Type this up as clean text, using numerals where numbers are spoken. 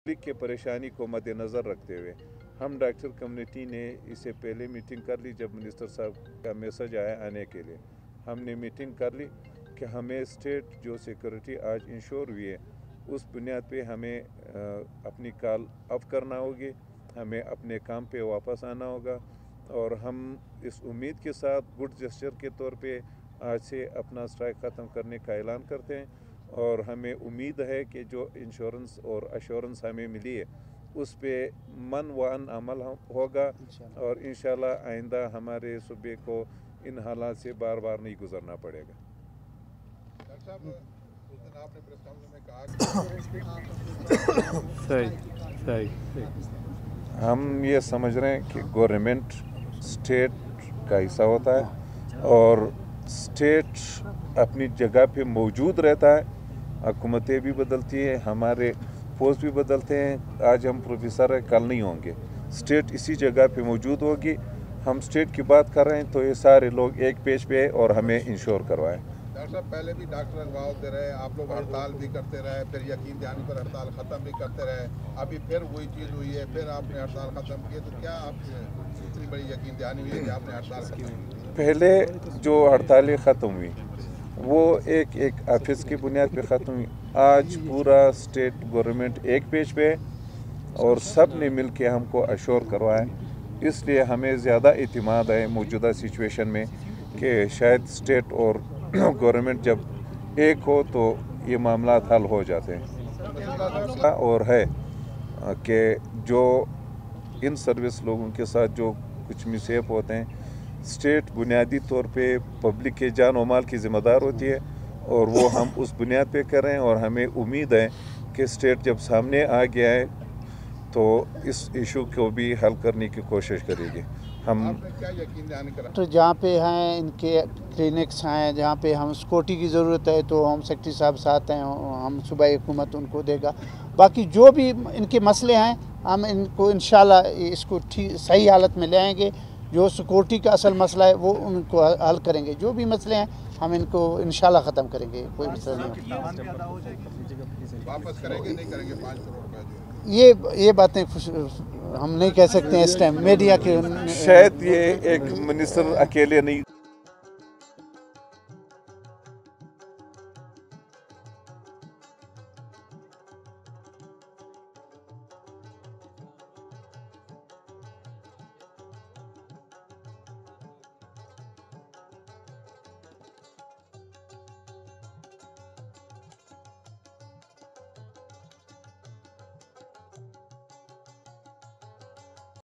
Public के परेशानी को मद्देनज़र रखते हुए हम डॉक्टर कम्युनिटी ने इससे पहले मीटिंग कर ली। जब मिनिस्टर साहब का मैसेज आया आने के लिए, हमने मीटिंग कर ली कि हमें स्टेट जो सिक्योरिटी आज इंश्योर हुई है उस बुनियाद पे हमें अपनी कॉल ऑफ करना होगी, हमें अपने काम पे वापस आना होगा। और हम इस उम्मीद के साथ गुड जेस्चर के तौर पे आज से अपना स्ट्राइक ख़त्म करने का ऐलान करते हैं। और हमें उम्मीद है कि जो इंश्योरेंस और अश्योरेंस हमें मिली है उस पे मन वन अमल होगा और इंशाल्लाह आइंदा हमारे सूबे को इन हालात से बार बार नहीं गुजरना पड़ेगा। डॉक्टर साहब, उस दिन आपने प्रेस कॉन्फ्रेंस में कहा हम ये समझ रहे हैं कि गवर्नमेंट स्टेट का हिस्सा होता है और स्टेट अपनी जगह पे मौजूद रहता है। हुकूमतें भी बदलती हैं, हमारे पोस्ट भी बदलते हैं। आज हम प्रोफेसर हैं, कल नहीं होंगे। स्टेट इसी जगह पे मौजूद होगी। हम स्टेट की बात कर रहे हैं तो ये सारे लोग एक पेज पे और हमें इंश्योर करवाएं। डॉक्टर साहब, पहले भी डॉक्टर अगवा होते रहे, आप लोग हड़ताल भी करते रहे, फिर यकीन दहानी पर हड़ताल ख़त्म भी करते रहे, अभी फिर वही चीज़ हुई है, फिर आपने हड़ताल ख़त्म की। तो क्या आप इतनी बड़ी यकीन दहानी हुई है कि आपने हड़ताल ख़त्म की? पहले जो हड़तालें ख़त्म हुई वो एक ऑफिस की बुनियाद पे ख़त्म हुई। आज पूरा स्टेट गवर्नमेंट एक पेज पे और सब ने मिल के हमको अश्योर करवाया। इसलिए हमें ज़्यादा इत्मीनान है मौजूदा सिचुएशन में कि शायद स्टेट और गवर्नमेंट जब एक हो तो ये मामला हल हो जाते हैं। और है कि जो इन सर्विस लोगों के साथ जो कुछ मिसहेप होते हैं, स्टेट बुनियादी तौर पे पब्लिक के जान और माल की ज़िम्मेदार होती है और वो हम उस बुनियाद पे कर रहे हैं। और हमें उम्मीद है कि स्टेट जब सामने आ गया है तो इस इशू को भी हल करने की कोशिश करेगी। हम क्या यकीन दहानी करा? तो जहाँ पे हैं इनके क्लिनिक्स हैं, जहाँ पे हम सिक्योरिटी की ज़रूरत है तो होम सेक्रेटरी साहब साथ हैं, हम सूबाई हुकूमत उनको देगा। बाकी जो भी इनके मसले हैं हम इनको इंशाल्लाह इसको ठीक सही हालत में ले आएंगे। जो सिक्योरिटी का असल मसला है वो उनको हल करेंगे। जो भी मसले हैं हम इनको इंशाल्लाह ख़त्म करेंगे, कोई मसला नहीं। वापस करेंगे नहीं करेंगे 5 करोड़ रुपए जो ये बातें हम नहीं कह सकते हैं इस टाइम मीडिया के। शायद ये एक मिनिस्टर अकेले नहीं